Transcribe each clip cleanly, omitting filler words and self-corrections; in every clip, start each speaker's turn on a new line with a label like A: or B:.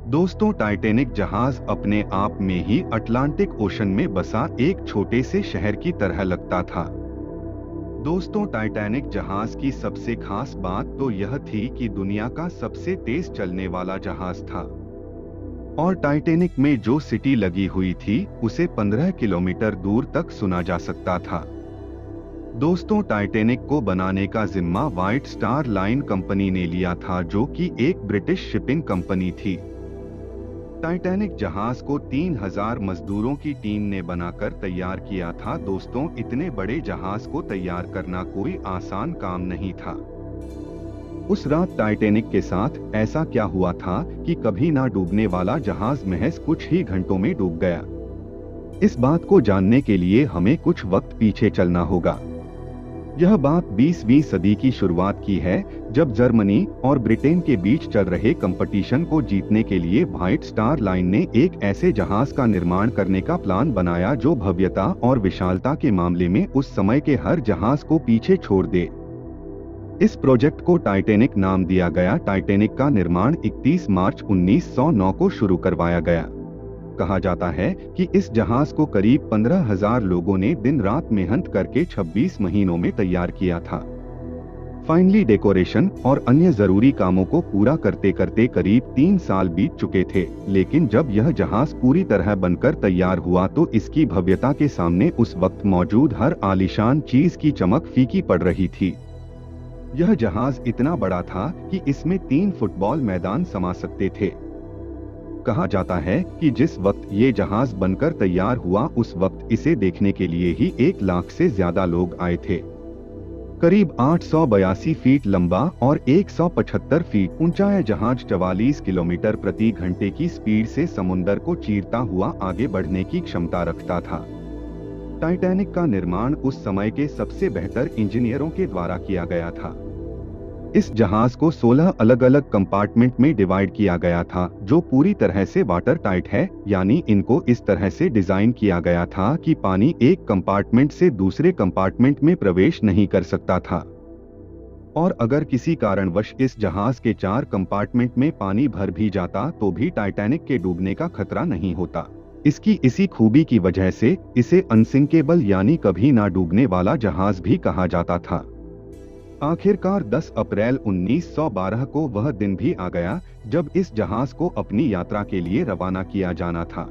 A: दोस्तों, टाइटैनिक जहाज अपने आप में ही अटलांटिक ओशन में बसा एक छोटे से शहर की तरह लगता था। दोस्तों, टाइटैनिक जहाज की सबसे खास बात तो यह थी कि दुनिया का सबसे तेज चलने वाला जहाज था। और टाइटैनिक में जो सिटी लगी हुई थी उसे 15 किलोमीटर दूर तक सुना जा सकता था। दोस्तों, टाइटैनिक को बनाने का जिम्मा व्हाइट स्टार लाइन कंपनी ने लिया था, जो कि एक ब्रिटिश शिपिंग कंपनी थी। टाइटैनिक जहाज को 3000 मजदूरों की टीम ने बनाकर तैयार किया था। दोस्तों, इतने बड़े जहाज को तैयार करना कोई आसान काम नहीं था। उस रात टाइटैनिक के साथ ऐसा क्या हुआ था कि कभी ना डूबने वाला जहाज महज कुछ ही घंटों में डूब गया। इस बात को जानने के लिए हमें कुछ वक्त पीछे चलना होगा। यह बात 20वीं सदी की शुरुआत की है, जब जर्मनी और ब्रिटेन के बीच चल रहे कंपटीशन को जीतने के लिए व्हाइट स्टार लाइन ने एक ऐसे जहाज का निर्माण करने का प्लान बनाया जो भव्यता और विशालता के मामले में उस समय के हर जहाज को पीछे छोड़ दे। इस प्रोजेक्ट को टाइटैनिक नाम दिया गया। टाइटैनिक का निर्माण 31 मार्च 1909 को शुरू करवाया गया। कहा जाता है कि इस जहाज को करीब 15,000 लोगों ने दिन रात मेहनत करके 26 महीनों में तैयार किया था। फाइनली डेकोरेशन और अन्य जरूरी कामों को पूरा करते करते करीब 3 साल बीत चुके थे, लेकिन जब यह जहाज पूरी तरह बनकर तैयार हुआ तो इसकी भव्यता के सामने उस वक्त मौजूद हर आलीशान चीज की चमक फीकी पड़ रही थी। यह जहाज इतना बड़ा था कि इसमें 3 फुटबॉल मैदान समा सकते थे। कहा जाता है कि जिस वक्त ये जहाज बनकर तैयार हुआ उस वक्त इसे देखने के लिए ही 1 लाख से ज्यादा लोग आए थे। करीब 882 फीट लंबा और 175 फीट ऊंचा यह जहाज 44 किलोमीटर प्रति घंटे की स्पीड से समुंदर को चीरता हुआ आगे बढ़ने की क्षमता रखता था। टाइटैनिक का निर्माण उस समय के सबसे बेहतर इंजीनियरों के द्वारा किया गया था। इस जहाज को 16 अलग अलग कंपार्टमेंट में डिवाइड किया गया था, जो पूरी तरह से वाटर टाइट है, यानी इनको इस तरह से डिजाइन किया गया था कि पानी एक कंपार्टमेंट से दूसरे कंपार्टमेंट में प्रवेश नहीं कर सकता था। और अगर किसी कारणवश इस जहाज के 4 कंपार्टमेंट में पानी भर भी जाता तो भी टाइटैनिक के डूबने का खतरा नहीं होता। इसकी इसी खूबी की वजह से इसे अनसिंकेबल यानी कभी ना डूबने वाला जहाज भी कहा जाता था। आखिरकार 10 अप्रैल 1912 को वह दिन भी आ गया जब इस जहाज को अपनी यात्रा के लिए रवाना किया जाना था।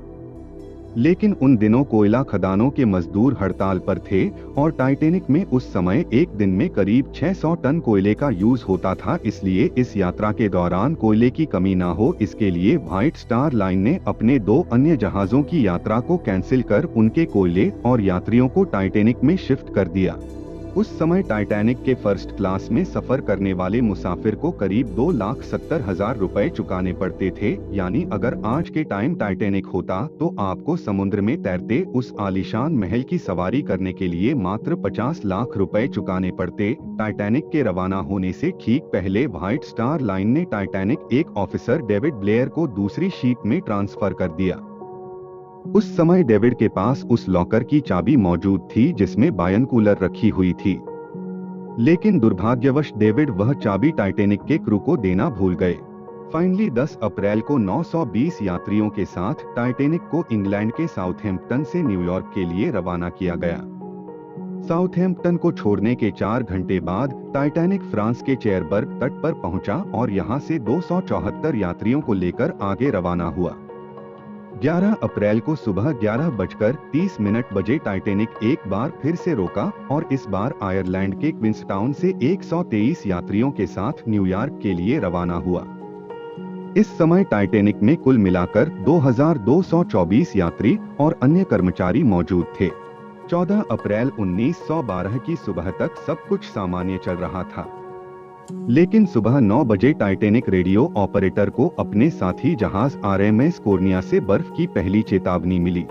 A: लेकिन उन दिनों कोयला खदानों के मजदूर हड़ताल पर थे और टाइटैनिक में उस समय एक दिन में करीब 600 टन कोयले का यूज होता था। इसलिए इस यात्रा के दौरान कोयले की कमी ना हो, इसके लिए व्हाइट स्टार लाइन ने अपने 2 अन्य जहाजों की यात्रा को कैंसिल कर उनके कोयले और यात्रियों को टाइटैनिक में शिफ्ट कर दिया। उस समय टाइटैनिक के फर्स्ट क्लास में सफर करने वाले मुसाफिर को करीब 2,70,000 रुपए चुकाने पड़ते थे, यानी अगर आज के टाइम टाइटैनिक होता तो आपको समुद्र में तैरते उस आलीशान महल की सवारी करने के लिए मात्र 50 लाख रुपए चुकाने पड़ते। टाइटैनिक के रवाना होने से ठीक पहले व्हाइट स्टार लाइन ने टाइटैनिक एक ऑफिसर डेविड ब्लेयर को दूसरी शिप में ट्रांसफर कर दिया। उस समय डेविड के पास उस लॉकर की चाबी मौजूद थी जिसमें बायनकूलर रखी हुई थी, लेकिन दुर्भाग्यवश डेविड वह चाबी टाइटैनिक के क्रू को देना भूल गए। फाइनली 10 अप्रैल को 920 यात्रियों के साथ टाइटैनिक को इंग्लैंड के साउथहैम्पटन से न्यूयॉर्क के लिए रवाना किया गया। साउथहैम्पटन को छोड़ने के 4 घंटे बाद टाइटैनिक फ्रांस के चेरबर्ग तट पर पहुंचा और यहां से 274 यात्रियों को लेकर आगे रवाना हुआ। 11 अप्रैल को सुबह 11:30 बजे टाइटैनिक एक बार फिर से रोका और इस बार आयरलैंड के क्वींसटाउन से 123 यात्रियों के साथ न्यूयॉर्क के लिए रवाना हुआ। इस समय टाइटैनिक में कुल मिलाकर 2,224 यात्री और अन्य कर्मचारी मौजूद थे। 14 अप्रैल 1912 की सुबह तक सब कुछ सामान्य चल रहा था, लेकिन सुबह 9 बजे टाइटैनिक रेडियो ऑपरेटर को अपने साथी जहाज RMS कोर्निया से बर्फ की पहली चेतावनी मिली।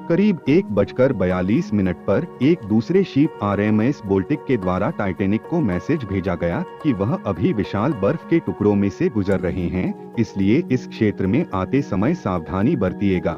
A: करीब 1:42 पर एक दूसरे शिप RMS बोल्टिक के द्वारा टाइटैनिक को मैसेज भेजा गया कि वह अभी विशाल बर्फ के टुकड़ों में से गुजर रहे हैं, इसलिए इस क्षेत्र में आते समय सावधानी बरतिएगा।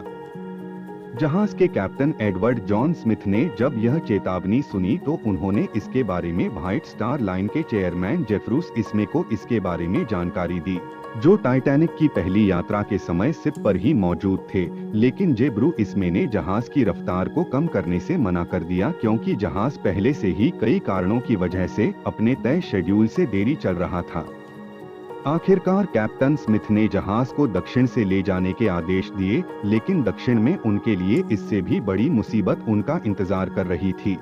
A: जहाज के कैप्टन एडवर्ड जॉन स्मिथ ने जब यह चेतावनी सुनी तो उन्होंने इसके बारे में व्हाइट स्टार लाइन के चेयरमैन जेफरूस इसमे को इसके बारे में जानकारी दी। जो टाइटैनिक की पहली यात्रा के समय शिप पर ही मौजूद थे, लेकिन जे ब्रू इसमे ने जहाज की रफ्तार को कम करने से मना कर दिया क्योंकि जहाज पहले से ही कई कारणों की वजह से अपने तय शेड्यूल से देरी चल रहा था। आखिरकार कैप्टन स्मिथ ने जहाज को दक्षिण से ले जाने के आदेश दिए, लेकिन दक्षिण में उनके लिए इससे भी बड़ी मुसीबत उनका इंतजार कर रही थी।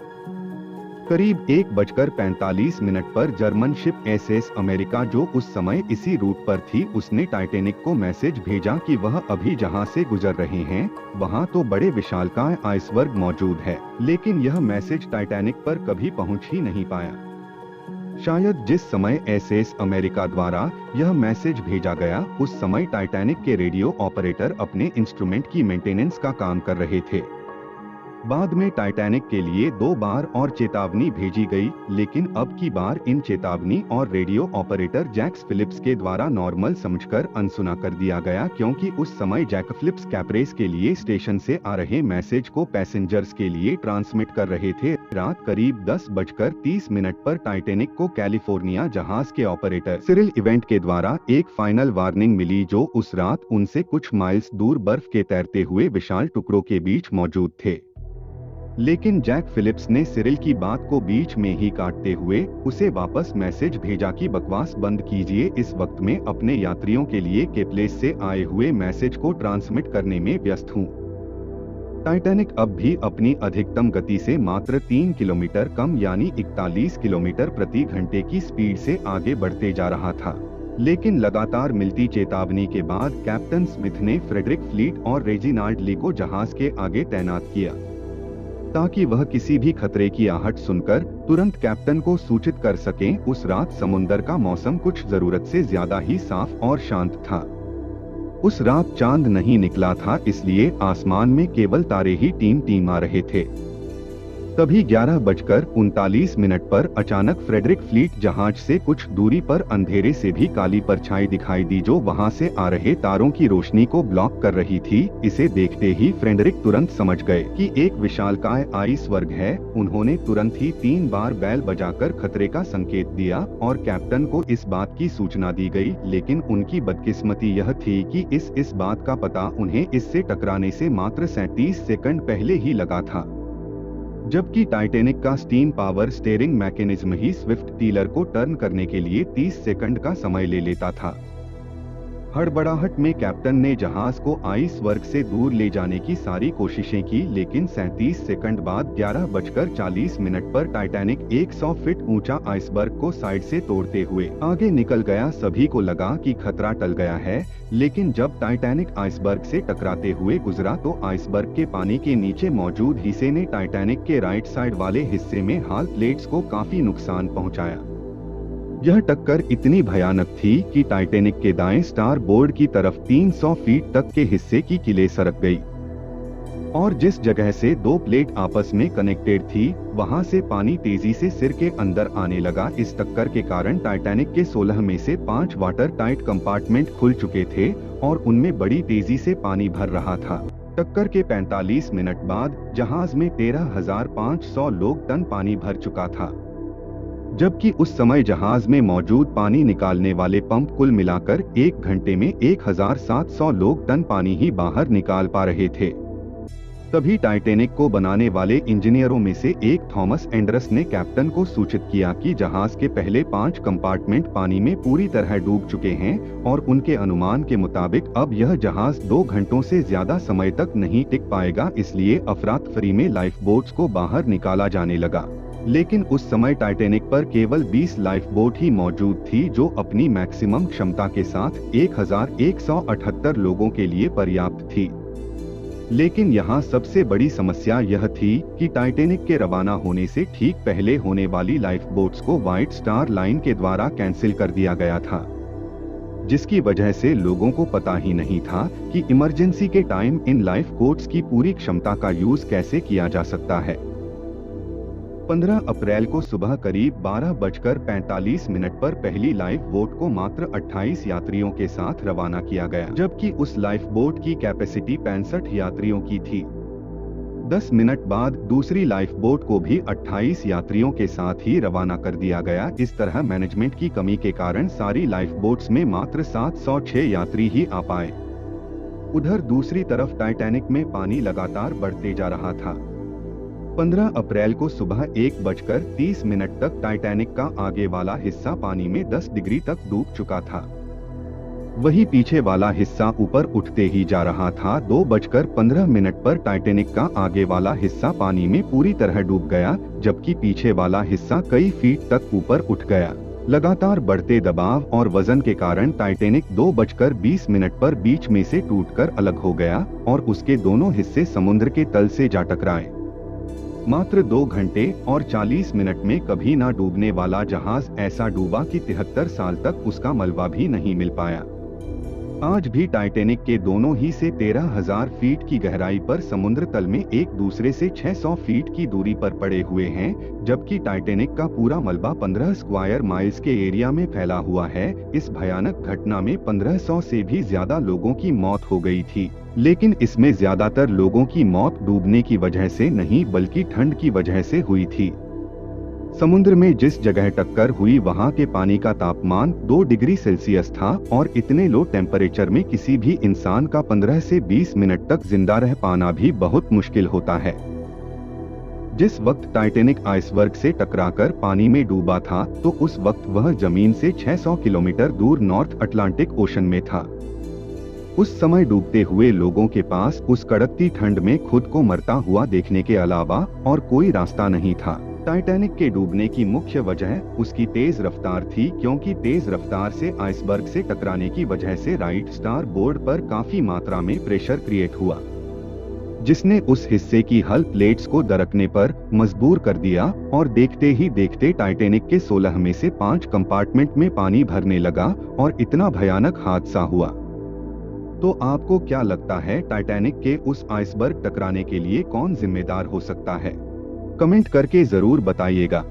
A: करीब 1:45 पर जर्मन शिप एसएस अमेरिका, जो उस समय इसी रूट पर थी, उसने टाइटैनिक को मैसेज भेजा कि वह अभी जहां से गुजर रहे हैं वहां तो बड़े विशालकाय आइसबर्ग मौजूद है, लेकिन यह मैसेज टाइटैनिक पर कभी पहुंच ही नहीं पाया। शायद जिस समय एसएस अमेरिका द्वारा यह मैसेज भेजा गया उस समय टाइटैनिक के रेडियो ऑपरेटर अपने इंस्ट्रूमेंट की मेंटेनेंस का काम कर रहे थे। बाद में टाइटैनिक के लिए 2 बार और चेतावनी भेजी गई, लेकिन अब की बार इन चेतावनी और रेडियो ऑपरेटर जैक फिलिप्स के द्वारा नॉर्मल समझकर अनसुना कर दिया गया, क्योंकि उस समय जैक फिलिप्स कैप्रेस के लिए स्टेशन से आ रहे मैसेज को पैसेंजर्स के लिए ट्रांसमिट कर रहे थे। रात करीब 10:30 पर टाइटैनिक को कैलिफोर्निया जहाज के ऑपरेटर सिरिल इवेंट के द्वारा एक फाइनल वार्निंग मिली, जो उस रात उनसे कुछ माइल्स दूर बर्फ के तैरते हुए विशाल टुकड़ों के बीच मौजूद थे। लेकिन जैक फिलिप्स ने सिरिल की बात को बीच में ही काटते हुए उसे वापस मैसेज भेजा कि बकवास बंद कीजिए, इस वक्त में अपने यात्रियों के लिए केप्लेस से आए हुए मैसेज को ट्रांसमिट करने में व्यस्त हूँ। टाइटैनिक अब भी अपनी अधिकतम गति से मात्र 3 किलोमीटर कम यानी 41 किलोमीटर प्रति घंटे की स्पीड से आगे बढ़ते जा रहा था, लेकिन लगातार मिलती चेतावनी के बाद कैप्टन स्मिथ ने फ्रेडरिक फ्लीट और रेजिनाल्ड ली को जहाज के आगे तैनात किया ताकि वह किसी भी खतरे की आहट सुनकर तुरंत कैप्टन को सूचित कर सकें। उस रात समुंदर का मौसम कुछ जरूरत से ज्यादा ही साफ और शांत था। उस रात चांद नहीं निकला था, इसलिए आसमान में केवल तारे ही टिमटिमा रहे थे। तभी 11:39 पर अचानक फ्रेडरिक फ्लीट जहाज से कुछ दूरी पर अंधेरे से भी काली परछाई दिखाई दी, जो वहां से आ रहे तारों की रोशनी को ब्लॉक कर रही थी। इसे देखते ही फ्रेडरिक तुरंत समझ गए कि एक विशालकाय आइसबर्ग है। उन्होंने तुरंत ही 3 बार बैल बजाकर खतरे का संकेत दिया और कैप्टन को इस बात की सूचना दी गई, लेकिन उनकी बदकिस्मती यह थी कि इस बात का पता उन्हें इससे टकराने से मात्र 37 सेकंड पहले ही लगा था, जबकि टाइटैनिक का स्टीम पावर स्टीयरिंग मैकेनिज्म ही स्विफ्ट टीलर को टर्न करने के लिए 30 सेकंड का समय ले लेता था। हड़बड़ाहट में कैप्टन ने जहाज को आइसबर्ग से दूर ले जाने की सारी कोशिशें की, लेकिन 37 सेकंड बाद 11:40 पर टाइटैनिक 100 फीट ऊंचा आइसबर्ग को साइड से तोड़ते हुए आगे निकल गया। सभी को लगा कि खतरा टल गया है, लेकिन जब टाइटैनिक आइसबर्ग से टकराते हुए गुजरा तो आइसबर्ग के पानी के नीचे मौजूद हिस्से ने टाइटैनिक के राइट साइड वाले हिस्से में हाल प्लेट्स को काफी नुकसान पहुंचाया। यह टक्कर इतनी भयानक थी कि टाइटैनिक के दाएं स्टार बोर्ड की तरफ 300 फीट तक के हिस्से की किले सरक गई और जिस जगह से 2 प्लेट आपस में कनेक्टेड थी वहां से पानी तेजी से सिर के अंदर आने लगा। इस टक्कर के कारण टाइटैनिक के 16 में से 5 वाटर टाइट कंपार्टमेंट खुल चुके थे और उनमें बड़ी तेजी से पानी भर रहा था। टक्कर के 45 मिनट बाद जहाज में 13,500 लोग टन पानी भर चुका था, जबकि उस समय जहाज में मौजूद पानी निकालने वाले पंप कुल मिलाकर 1 घंटे में 1,700 लोग टन पानी ही बाहर निकाल पा रहे थे। तभी टाइटैनिक को बनाने वाले इंजीनियरों में से एक थॉमस एंडरस ने कैप्टन को सूचित किया कि जहाज के पहले 5 कंपार्टमेंट पानी में पूरी तरह डूब चुके हैं और उनके अनुमान के मुताबिक अब यह जहाज 2 घंटों से ज्यादा समय तक नहीं टिक पाएगा, इसलिए अफरातफरी में लाइफ बोट्स को बाहर निकाला जाने लगा। लेकिन उस समय टाइटैनिक पर केवल 20 लाइफ बोट ही मौजूद थी, जो अपनी मैक्सिमम क्षमता के साथ 1178 लोगों के लिए पर्याप्त थी। लेकिन यहाँ सबसे बड़ी समस्या यह थी कि टाइटैनिक के रवाना होने से ठीक पहले होने वाली लाइफ बोट्स को व्हाइट स्टार लाइन के द्वारा कैंसिल कर दिया गया था, जिसकी वजह से लोगों को पता ही नहीं था कि इमरजेंसी के टाइम इन लाइफ बोट्स की पूरी क्षमता का यूज कैसे किया जा सकता है। 15 अप्रैल को सुबह करीब 12:45 पर पहली लाइफ बोट को मात्र 28 यात्रियों के साथ रवाना किया गया, जबकि उस लाइफ बोट की कैपेसिटी 65 यात्रियों की थी। 10 मिनट बाद दूसरी लाइफ बोट को भी 28 यात्रियों के साथ ही रवाना कर दिया गया। इस तरह मैनेजमेंट की कमी के कारण सारी लाइफ बोट्स में मात्र 706 यात्री ही आ पाए। उधर दूसरी तरफ टाइटैनिक में पानी लगातार बढ़ते जा रहा था। 15 अप्रैल को सुबह 1:30 तक टाइटैनिक का आगे वाला हिस्सा पानी में 10 डिग्री तक डूब चुका था। वही पीछे वाला हिस्सा ऊपर उठते ही जा रहा था। 2:15 पर टाइटैनिक का आगे वाला हिस्सा पानी में पूरी तरह डूब गया, जबकि पीछे वाला हिस्सा कई फीट तक ऊपर उठ गया। लगातार बढ़ते दबाव और वजन के कारण टाइटैनिक 2:20 पर बीच में से टूटकर अलग हो गया और उसके दोनों हिस्से समुद्र के तल से जा टकराए। मात्र 2 घंटे और 40 मिनट में कभी ना डूबने वाला जहाज ऐसा डूबा कि 73 साल तक उसका मलबा भी नहीं मिल पाया। आज भी टाइटैनिक के दोनों ही से 13,000 फीट की गहराई पर समुद्र तल में एक दूसरे से 600 फीट की दूरी पर पड़े हुए हैं, जबकि टाइटैनिक का पूरा मलबा 15 स्क्वायर माइल्स के एरिया में फैला हुआ है। इस भयानक घटना में 1500 से भी ज्यादा लोगों की मौत हो गई थी, लेकिन इसमें ज्यादातर लोगों की मौत डूबने की वजह से नहीं बल्कि ठंड की वजह से हुई थी। समुद्र में जिस जगह टक्कर हुई वहां के पानी का तापमान 2 डिग्री सेल्सियस था और इतने लो टेम्परेचर में किसी भी इंसान का 15 से 20 मिनट तक जिंदा रह पाना भी बहुत मुश्किल होता है। जिस वक्त टाइटैनिक आइसबर्ग से टकराकर पानी में डूबा था तो उस वक्त वह जमीन से 600 किलोमीटर दूर नॉर्थ अटलांटिक ओशन में था। उस समय डूबते हुए लोगों के पास उस कड़कती ठंड में खुद को मरता हुआ देखने के अलावा और कोई रास्ता नहीं था। टाइटैनिक के डूबने की मुख्य वजह उसकी तेज रफ्तार थी, क्योंकि तेज रफ्तार से आइसबर्ग से टकराने की वजह से राइट स्टार बोर्ड पर काफी मात्रा में प्रेशर क्रिएट हुआ, जिसने उस हिस्से की हल प्लेट्स को दरकने पर मजबूर कर दिया और देखते ही देखते टाइटैनिक के 16 में से 5 कंपार्टमेंट में पानी भरने लगा और इतना भयानक हादसा हुआ। तो आपको क्या लगता है, टाइटैनिक के उस आइसबर्ग टकराने के लिए कौन जिम्मेदार हो सकता है? कमेंट करके जरूर बताइएगा।